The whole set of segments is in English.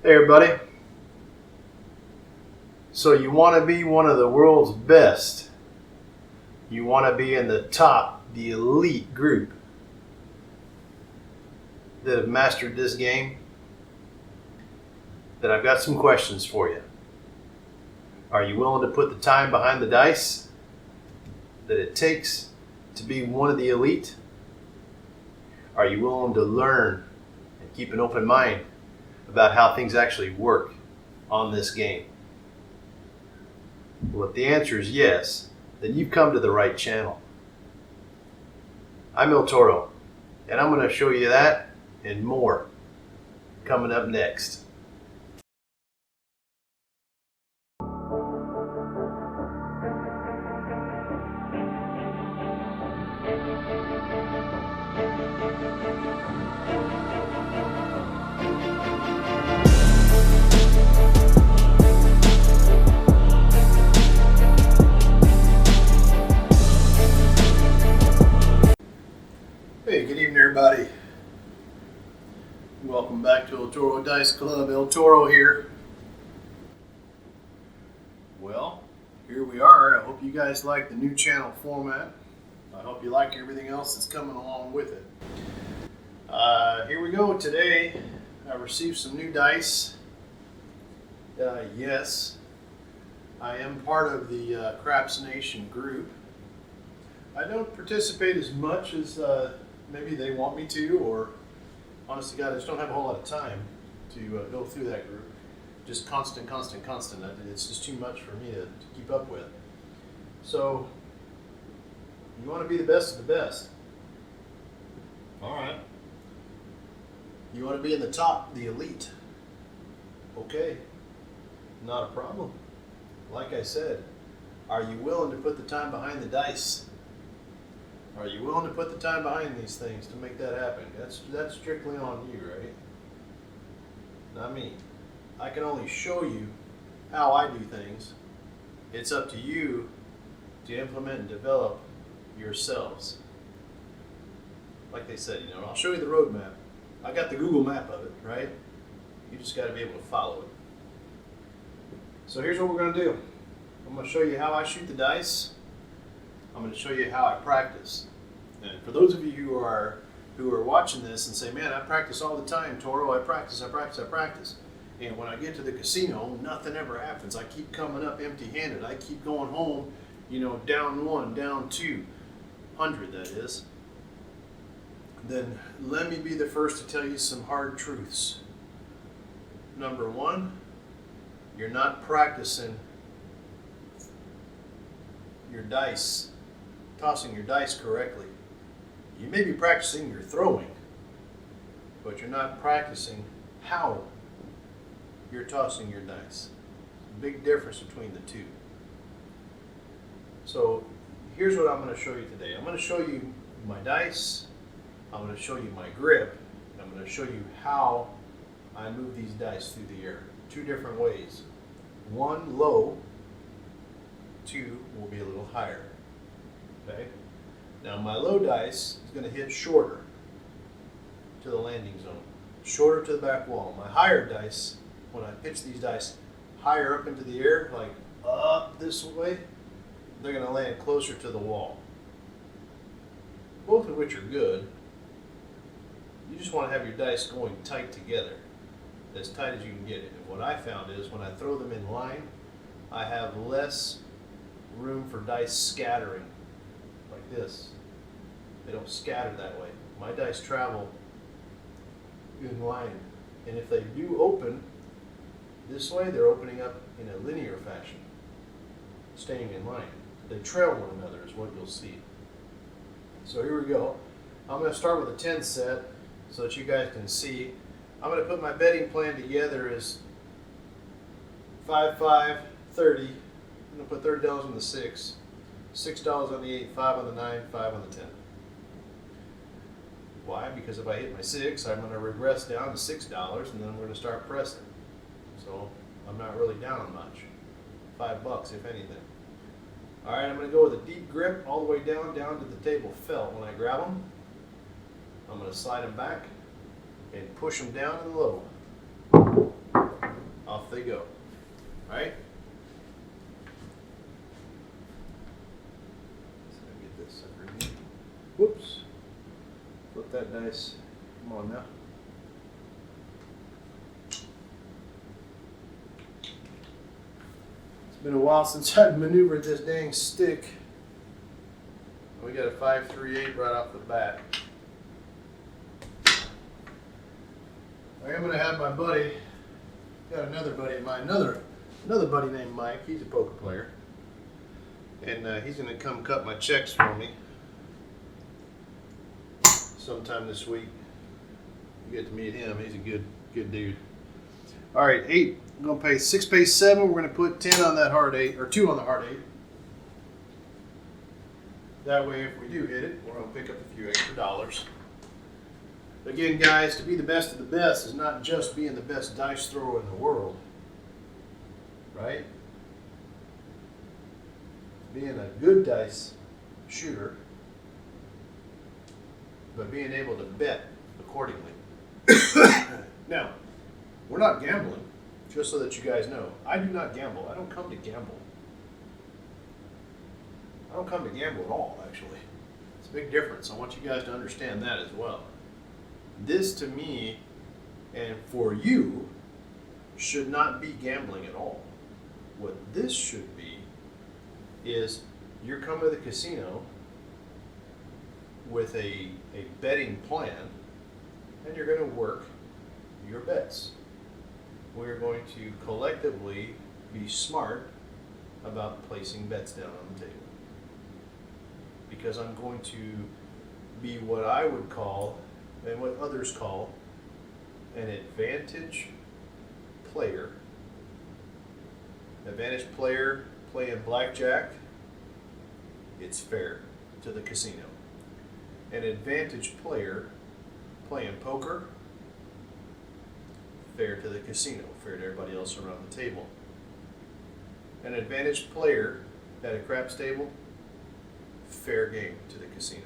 Hey everybody. So you want to be one of the world's best. You want to be in the top, the elite group that have mastered this game. Then I've got some questions for you. Are you willing to put the time behind the dice that it takes to be one of the elite? Are you willing to learn and keep an open mind about how things actually work on this game? Well, if the answer is yes, then you've come to the right channel. I'm Toro, and I'm going to show you that and more coming up next. Hey, good evening everybody. Welcome back to Toro Dice Club. El Toro here. Well, here we are. I hope you guys like the new channel format. I hope you like everything else that's coming along with it. Here we go. Today I received some new dice. Yes, I am part of the Craps Nation group. I don't participate as much as maybe they want me to, or honestly, God, I just don't have a whole lot of time to go through that group. Just constant. It's just too much for me to keep up with. So, you want to be the best of the best. All right. You want to be in the top, the elite. Okay. Not a problem. Like I said, are you willing to put the time behind the dice? Are you willing to put the time behind these things to make that happen? That's strictly on you, right? Not me. I can only show you how I do things. It's up to you to implement and develop yourselves. Like they said, I'll show you the roadmap. I got the Google map of it, right? You just got to be able to follow it. So here's what we're going to do. I'm going to show you how I shoot the dice. I'm going to show you how I practice. And for those of you who are watching this and say, man, I practice all the time, Toro, I practice. And when I get to the casino, nothing ever happens. I keep coming up empty-handed. I keep going home, down 1, down 200, that is. Then let me be the first to tell you some hard truths. Number 1, you're not practicing your dice, tossing your dice correctly. You may be practicing your throwing, but you're not practicing how you're tossing your dice. Big difference between the two. So here's what I'm going to show you today. I'm going to show you my dice. I'm going to show you my grip. I'm going to show you how I move these dice through the air. 2 different ways. 1 low, 2 will be a little higher. Okay? Now my low dice is going to hit shorter to the landing zone, shorter to the back wall. My higher dice, when I pitch these dice higher up into the air, like up this way, they're going to land closer to the wall. Both of which are good. You just want to have your dice going tight together, as tight as you can get it. And what I found is when I throw them in line, I have less room for dice scattering like this. They don't scatter that way. My dice travel in line, and if they do open this way, they're opening up in a linear fashion, staying in line. They trail one another is what you'll see. So here we go. I'm going to start with a 10 set so that you guys can see. I'm going to put my betting plan together as 5, 5, 30. I'm going to put $30 on the 6, $6 on the 8, 5 on the 9, 5 on the 10. Why? Because if I hit my 6, I'm going to regress down to $6, and then I'm going to start pressing. So I'm not really down much. $5 if anything. All right, I'm going to go with a deep grip all the way down to the table felt. When I grab them, I'm going to slide them back and push them down to the low. off they go. Right? So I get this sucker in here. Whoops. Flip that dice. Come on now. It's been a while since I've maneuvered this dang stick. We got a 5-3-8 right off the bat. I am going to have my buddy, got another buddy of mine, another buddy named Mike. He's a poker player. And he's going to come cut my checks for me sometime this week. You get to meet him. He's a good dude. All right, 8. I'm going to pay 6, pay 7. We're going to put 10 on that hard 8, or 2 on the hard 8. That way, if we do hit it, we're going to pick up a few extra dollars. Again, guys, to be the best of the best is not just being the best dice thrower in the world, right? Being a good dice shooter, but being able to bet accordingly. Now, we're not gambling, just so that you guys know. I do not gamble. I don't come to gamble. I don't come to gamble at all, actually. It's a big difference. I want you guys to understand that as well. This, to me, and for you, should not be gambling at all. What this should be is you're coming to the casino with a betting plan, and you're going to work your bets. We're going to collectively be smart about placing bets down on the table. Because I'm going to be what I would call, and what others call, an advantage player. Advantage player playing blackjack, it's fair to the casino. An advantage player playing poker, fair to the casino, fair to everybody else around the table. An advantage player at a craps table, fair game to the casino.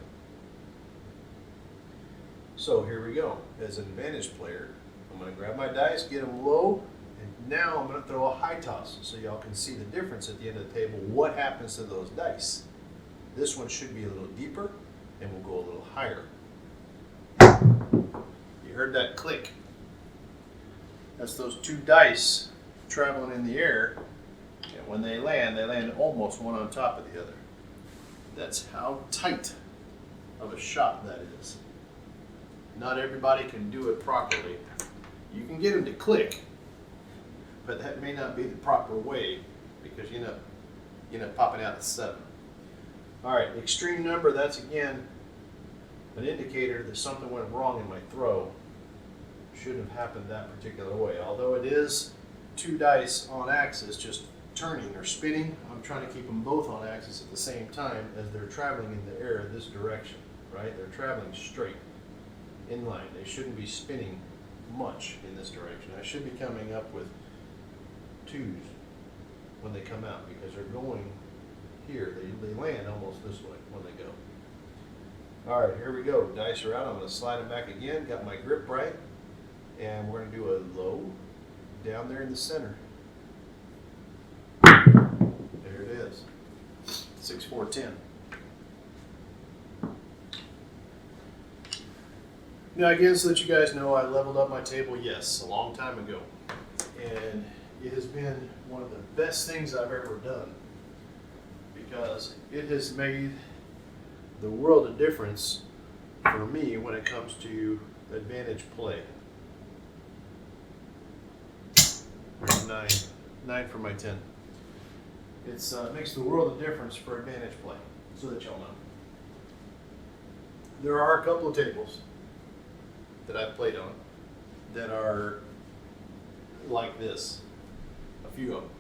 So here we go. As an advantage player, I'm going to grab my dice, get them low, and now I'm going to throw a high toss so y'all can see the difference at the end of the table. What happens to those dice? This one should be a little deeper, and we'll go a little higher. You heard that click. That's those 2 dice traveling in the air, and when they land almost one on top of the other. That's how tight of a shot that is. Not everybody can do it properly. You can get them to click, but that may not be the proper way because you end up popping out at 7. All right, extreme number, that's again an indicator that something went wrong in my throw. Shouldn't have happened that particular way. Although it is 2 dice on axis just turning or spinning, I'm trying to keep them both on axis at the same time as they're traveling in the air this direction, right? They're traveling straight, in line. They shouldn't be spinning much in this direction. I should be coming up with 2s when they come out because they're going here. They land almost this way when they go. All right, here we go. Dice are out. I'm going to slide them back again. Got my grip right. And we're going to do a low down there in the center. There it is. 6, 4, 10. Now again, so that you guys know, I leveled up my table, yes, a long time ago. And it has been one of the best things I've ever done because it has made the world of difference for me when it comes to advantage play. 9 for my 10. It makes the world of difference for advantage play, so that y'all know. There are a couple of tables that I've played on that are like this, a few of them,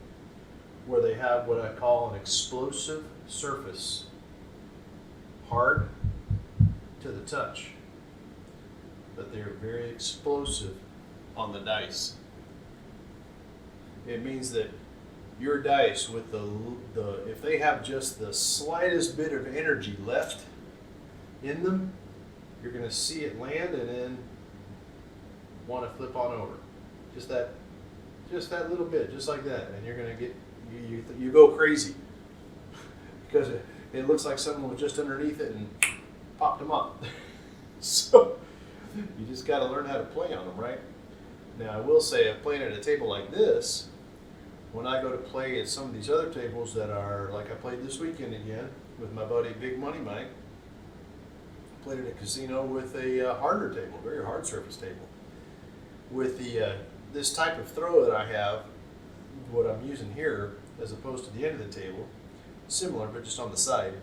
where they have what I call an explosive surface, hard to the touch, but they're very explosive on the dice. It means that your dice with if they have just the slightest bit of energy left in them, you're going to see it land and then want to flip on over. Just that just that little bit, just like that, and you're gonna get, you go crazy. Because it looks like someone was just underneath it and popped them up. So you just got to learn how to play on them, right? Now I will say, if playing at a table like this, when I go to play at some of these other tables that are, like I played this weekend again with my buddy Big Money Mike, played at a casino with a harder table, very hard surface table. With the this type of throw that I have, what I'm using here, as opposed to the end of the table, similar but just on the side,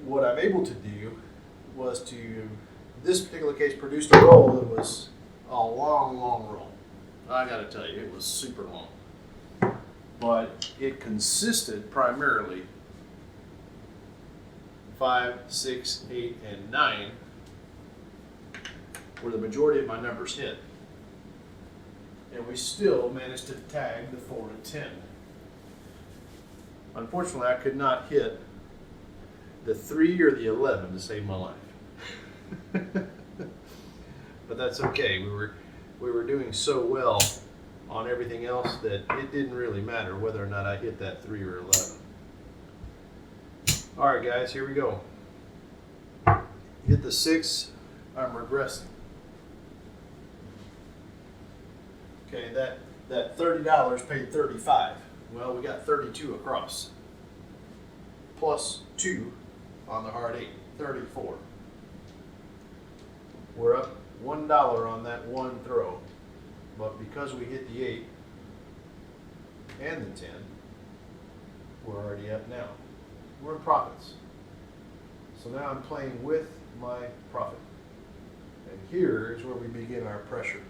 what I'm able to do was to, this particular case, produced a roll that was a long roll. I gotta tell you, it was super long. But it consisted primarily 5, 6, 8, and 9 where the majority of my numbers hit. And we still managed to tag the 4 and 10. Unfortunately, I could not hit the 3 or the 11 to save my life. But that's okay. We were doing so well on everything else that it didn't really matter whether or not I hit that 3 or 11. All right, guys, here we go. Hit the 6, I'm regressing. Okay, that $30 paid 35. Well, we got 32 across. Plus 2 on the hard 8, 34. We're up $1 on that one throw. But because we hit the 8 and the 10, we're already up now. We're in profits. So now I'm playing with my profit. And here is where we begin our pressure.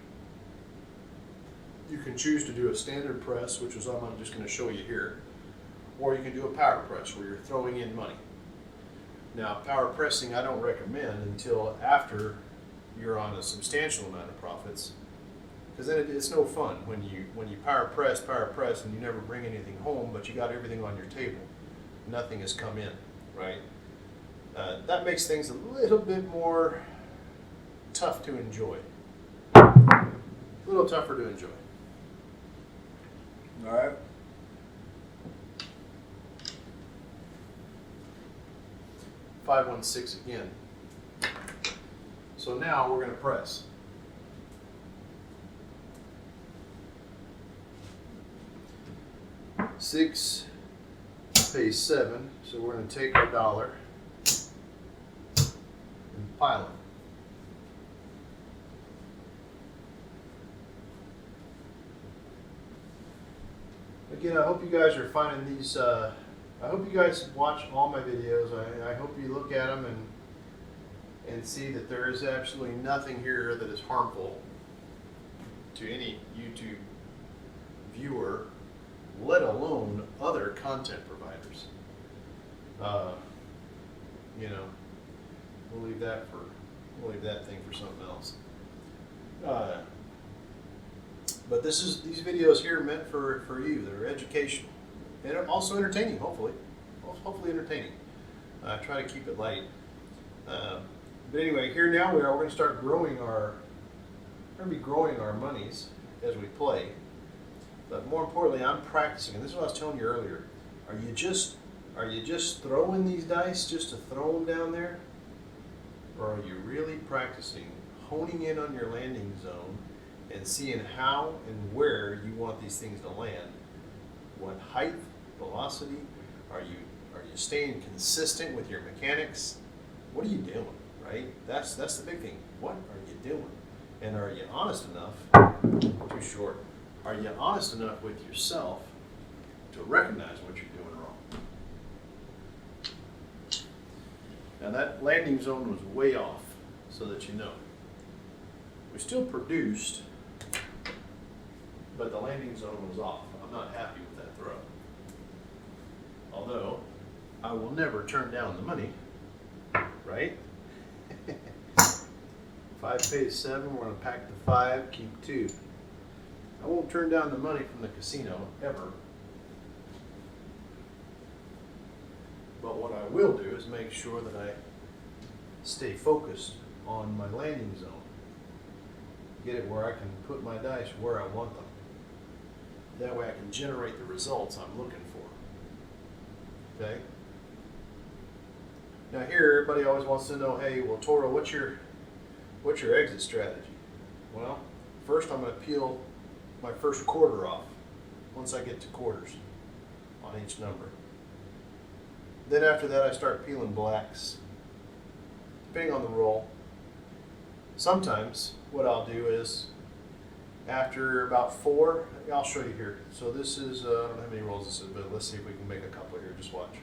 You can choose to do a standard press, which is what I'm just going to show you here, or you can do a power press where you're throwing in money. Now, power pressing I don't recommend until after you're on a substantial amount of profits, because then it's no fun when you power press, and you never bring anything home, but you got everything on your table. Nothing has come in, right? That makes things a little bit more tough to enjoy. A little tougher to enjoy. All right. $5-1-6 again. So now we're going to press. Six pays 7, so we're going to take our dollar and pile it. Again, I hope you guys are finding these, I hope you guys watch all my videos. I hope you look at them and see that there is absolutely nothing here that is harmful to any YouTube viewer, let alone other content providers. You know, we'll leave that thing for something else. But these videos here are meant for you. They're educational and also entertaining, hopefully. Hopefully entertaining. Try to keep it light. But anyway, here now we are. We're going to start growing our monies as we play. But more importantly, I'm practicing, and this is what I was telling you earlier. Are you just throwing these dice just to throw them down there? Or are you really practicing, honing in on your landing zone and seeing how and where you want these things to land? What height, velocity? Are you staying consistent with your mechanics? What are you doing, right? That's the big thing. What are you doing? And are you honest enough? Too short. Are you honest enough with yourself to recognize what you're doing wrong? Now that landing zone was way off, so that you know. We still produced, but the landing zone was off. I'm not happy with that throw. Although, I will never turn down the money, right? 5 pays 7, we're going to pack the 5, keep 2. I won't turn down the money from the casino, ever. But what I will do is make sure that I stay focused on my landing zone. Get it where I can put my dice where I want them. That way I can generate the results I'm looking for. Okay? Now here, everybody always wants to know, hey, well, Toro, what's your exit strategy? Well, first I'm going to peel my first quarter off once I get to quarters on each number. Then after that I start peeling blacks, depending on the roll. Sometimes what I'll do is after about 4, I'll show you here. So this is, I don't know how many rolls this is, but let's see if we can make a couple here. Just watch.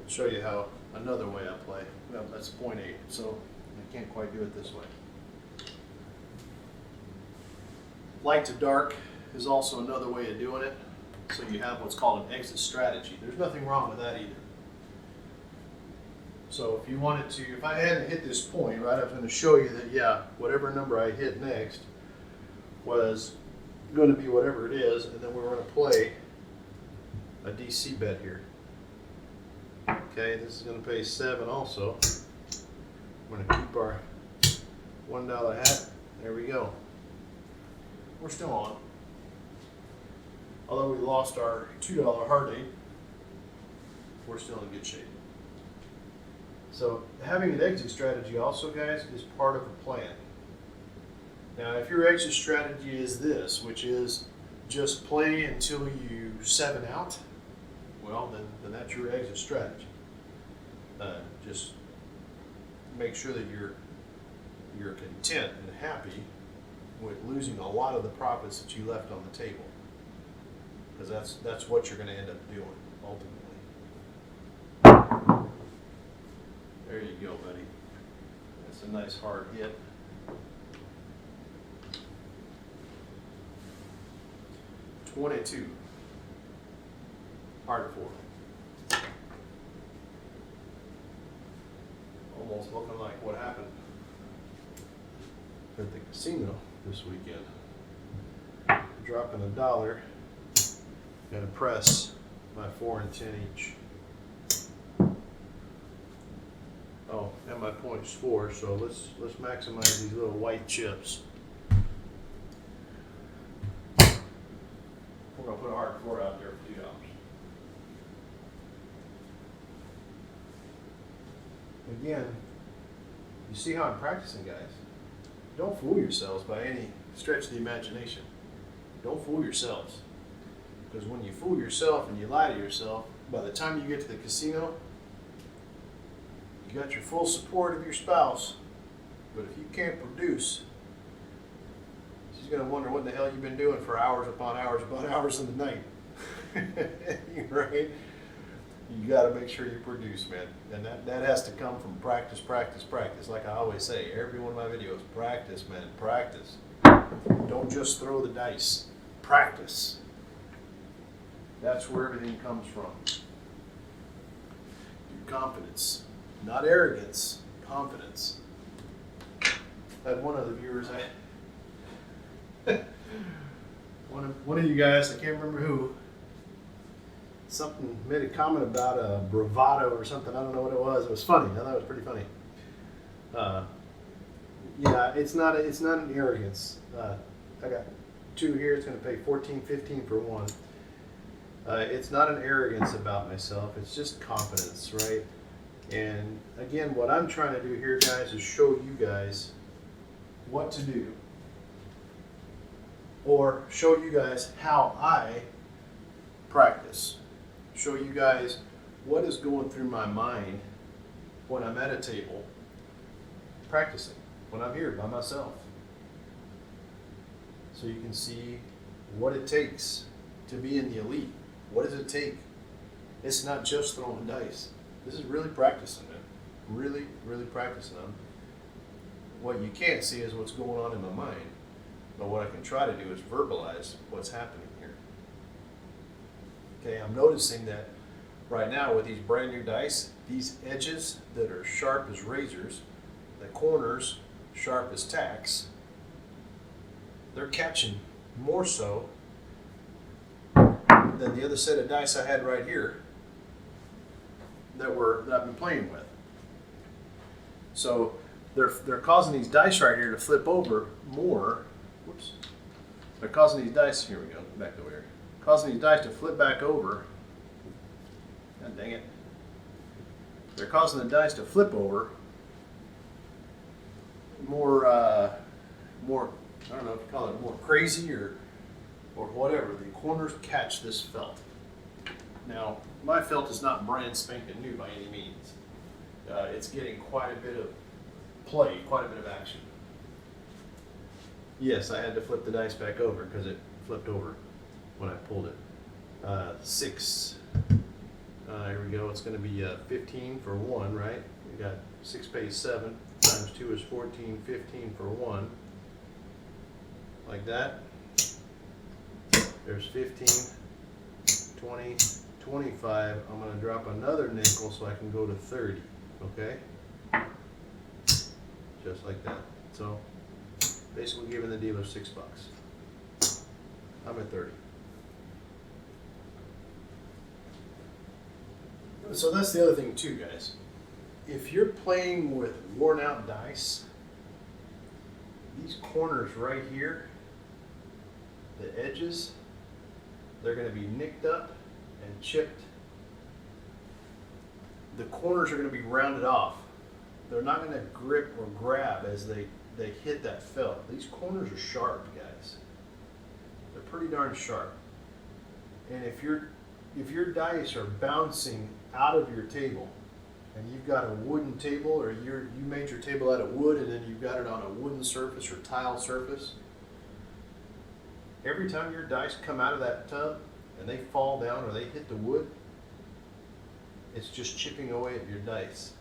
Show you how another way I play. Well, that's 0.8, so I can't quite do it this way. Light to dark is also another way of doing it. So you have what's called an exit strategy. There's nothing wrong with that either. So if you wanted to, if I hadn't hit this point, right, I was going to show you that, yeah, whatever number I hit next was going to be whatever it is, and then we're going to play a DC bet here. Okay, this is going to pay 7 also. We're going to keep our $1 hat. There we go. We're still on. Although we lost our $2 hard eight, we're still in good shape. So having an exit strategy also, guys, is part of the plan. Now, if your exit strategy is this, which is just play until you 7 out, well, then that's your exit strategy. Just make sure that you're content and happy with losing a lot of the profits that you left on the table, because that's what you're going to end up doing ultimately. There you go, buddy. That's a nice hard hit. $22. Hard 4. Almost looking like what happened at the casino this weekend. Dropping $1. Gonna press my 4 and 10 each. Oh, and my point's 4, so let's maximize these little white chips. We're gonna put a hard 4 out there for $2. Again, you see how I'm practicing, guys. Don't fool yourselves by any stretch of the imagination. Don't fool yourselves. Because when you fool yourself and you lie to yourself, by the time you get to the casino, you got your full support of your spouse, but if you can't produce, she's going to wonder what the hell you've been doing for hours upon hours in the night. Right? You got to make sure you produce, man. And that has to come from practice, practice, practice. Like I always say, every one of my videos, practice, man, practice. Don't just throw the dice. Practice. That's where everything comes from. Your confidence. Not arrogance, confidence. I had one of the viewers, one of you guys, I can't remember who, something made a comment about a bravado or something. I don't know what it was. It was funny. I thought it was pretty funny. Yeah, it's not an arrogance. I got 2 here. It's going to pay $14.15 for 1. It's not an arrogance about myself. It's just confidence, right? And again, what I'm trying to do here, guys, is show you guys what to do, or show you guys how I practice. Show you guys what is going through my mind when I'm at a table practicing, when I'm here by myself. So you can see what it takes to be in the elite. What does it take? It's not just throwing dice. This is really practicing, man. Really, really practicing them. What you can't see is what's going on in my mind. But what I can try to do is verbalize what's happening here. Okay, I'm noticing that right now with these brand new dice, these edges that are sharp as razors, the corners sharp as tacks, they're catching more so than the other set of dice I had right here that I've been playing with. So they're causing these dice right here to flip over more. Whoops. they're causing these dice, here we go, back over here, causing these dice to flip back over. God dang it. They're causing the dice to flip over more, I don't know if you call it more crazy or whatever. The corners catch this felt. Now, my felt is not brand spanking new by any means. It's getting quite a bit of play, quite a bit of action. Yes, I had to flip the dice back over because it flipped over when I pulled it. 6. Here we go. It's going to be 15 for 1, right? We got 6 pays 7 times 2 is 14, 15 for 1. Like that. There's 15, 20, 25. I'm going to drop another nickel so I can go to 30. Okay? Just like that. So, basically giving the dealer $6. I'm at 30. So that's the other thing too, guys. If you're playing with worn out dice, these corners right here, the edges, they're going to be nicked up and chipped. The corners are going to be rounded off. They're not going to grip or grab as they hit that felt. These corners are sharp, guys. They're pretty darn sharp. And if your dice are bouncing out of your table, and you've got a wooden table, or you made your table out of wood and then you've got it on a wooden surface or tile surface, every time your dice come out of that tub and they fall down or they hit the wood, it's just chipping away at your dice.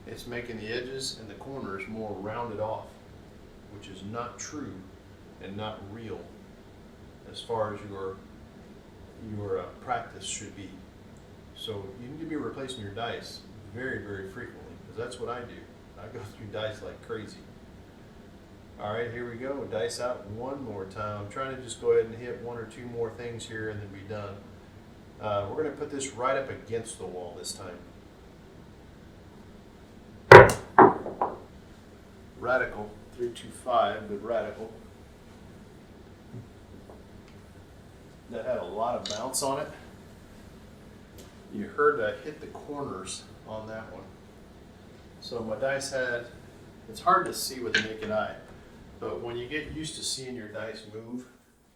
It's making the edges and the corners more rounded off, which is not true and not real as far as your practice should be. So you need to be replacing your dice very, very frequently, because that's what I do. I go through dice like crazy. All right, here we go. Dice out one more time. I'm trying to just go ahead and hit 1 or 2 more things here and then be done. We're going to put this right up against the wall this time. Radical, 325, good radical. That had a lot of bounce on it. You heard I hit the corners on that one. So my dice had, it's hard to see with the naked eye, but when you get used to seeing your dice move,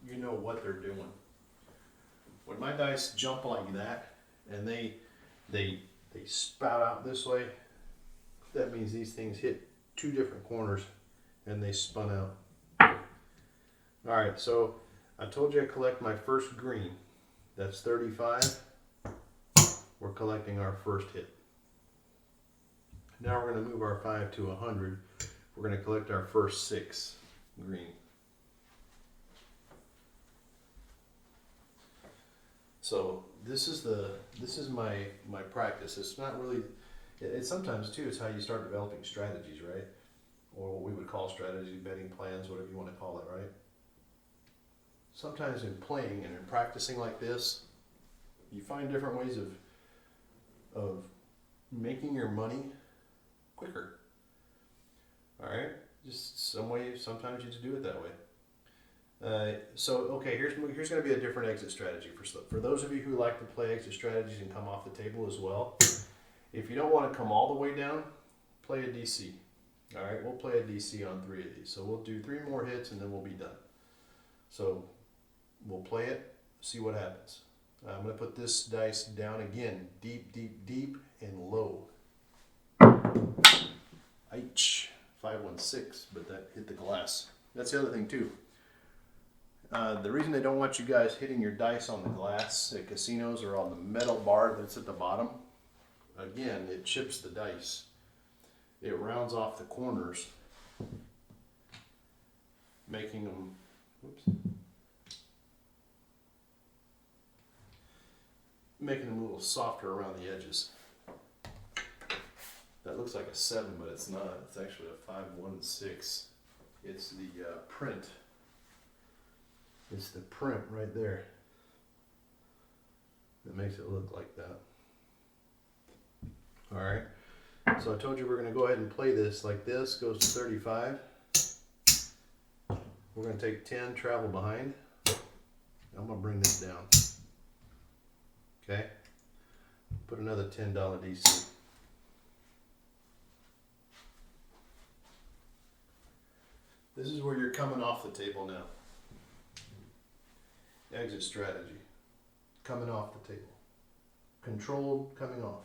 you know what they're doing. When my dice jump like that and they spout out this way, that means these things hit 2 different corners and they spun out. All right, so I told you I collect my first green. That's 35. We're collecting our first hit. Now we're going to move our 5 to 100. We're going to collect our first 6 green. So this is my practice. It's not really. It's sometimes too. It's how you start developing strategies, right? Or what we would call strategy, betting plans, whatever you want to call it, right? Sometimes in playing and in practicing like this, you find different ways of making your money quicker. All right, just some way. Sometimes you just do it that way. So okay, here's going to be a different exit strategy for those of you who like to play exit strategies and come off the table as well. If you don't want to come all the way down, play a DC. All right, we'll play a DC on 3 of these. So we'll do 3 more hits and then we'll be done. So we'll play it, see what happens. I'm going to put this dice down again, deep, deep, deep, and low. Ouch, 516, but that hit the glass. That's the other thing too. The reason they don't want you guys hitting your dice on the glass at casinos or on the metal bar that's at the bottom, again, it chips the dice. It rounds off the corners, making them, making them a little softer around the edges. That looks like a 7, but it's not. It's actually a 516. It's the print. It's the print right there that makes it look like that. All right. So I told you we're going to go ahead and play this like this. Goes to 35. We're going to take 10 travel behind. I'm going to bring this down. Okay. Put another $10 DC. This is where you're coming off the table now. Exit strategy. Coming off the table. Controlled coming off.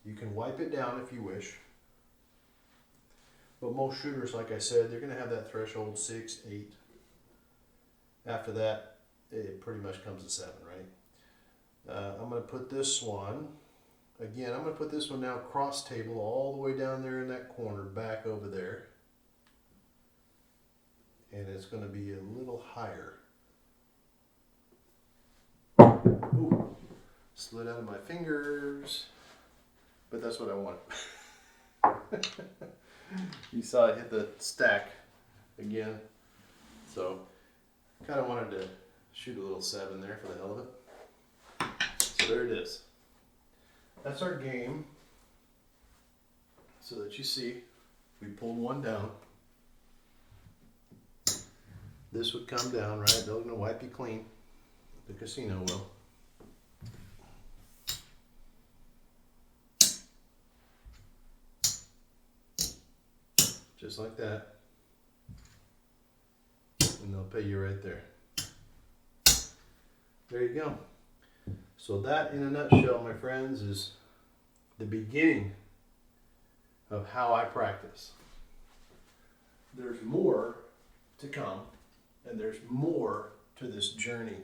You can wipe it down if you wish. But most shooters, like I said, they're going to have that threshold 6, 8. After that, it pretty much comes to 7, right? I'm going to put this one, again, I'm going to put this one now cross table all the way down there in that corner, back over there. And it's going to be a little higher. Ooh, slid out of my fingers, but that's what I want. You saw it hit the stack again, so kind of wanted to shoot a little 7 there for the hell of it. So there it is. That's our game. So that you see, we pulled one down. This would come down, right? They're gonna wipe you clean. The casino will. Just like that. And they'll pay you right there. There you go. So that, in a nutshell, my friends, is the beginning of how I practice. There's more to come, and there's more to this journey.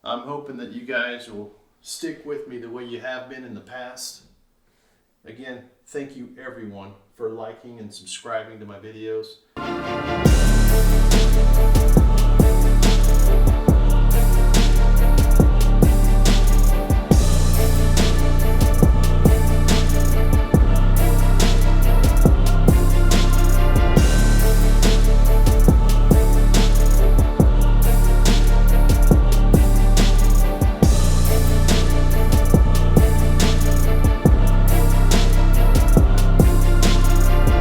I'm hoping that you guys will stick with me the way you have been in the past. Again, thank you everyone for liking and subscribing to my videos.